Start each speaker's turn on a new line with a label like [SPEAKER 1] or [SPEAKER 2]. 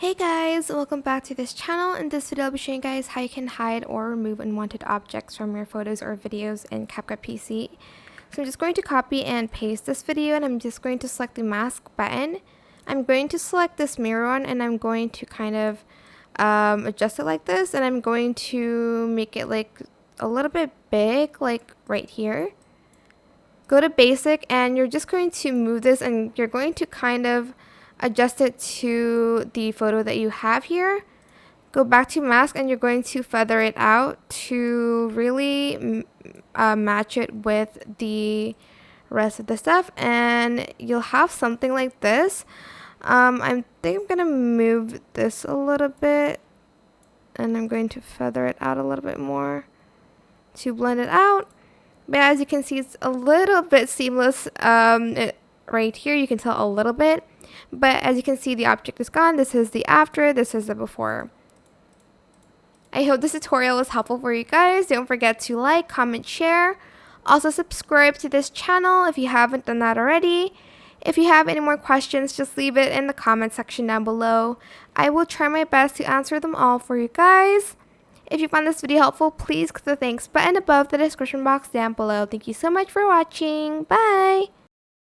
[SPEAKER 1] Hey guys, welcome back to this channel. In this video I'll be showing you guys how you can hide or remove unwanted objects from your photos or videos in CapCut PC. So I'm just going to copy and paste this video, and I'm just going to select the mask button. I'm going to select this mirror one, and I'm going to kind of adjust it like this, and I'm going to make it like a little bit big, like right here. Go to basic, and you're just going to move this, and you're going to kind of adjust it to the photo that you have here. Go back to mask, and you're going to feather it out to really match it with the rest of the stuff, and you'll have something like this. I think I'm gonna move this a little bit, and I'm going to feather it out a little bit more to blend it out. But as you can see, it's a little bit seamless. Right here you can tell a little bit, but as you can see, the object is gone. This is the after, this is the before. I hope this tutorial was helpful for you guys. Don't forget to like, comment, share. Also subscribe to this channel if you haven't done that already. If you have any more questions, just leave it in the comment section down below. I will try my best to answer them all for you guys. If you found this video helpful, please click the thanks button above the description box down below. Thank you so much for watching. Bye!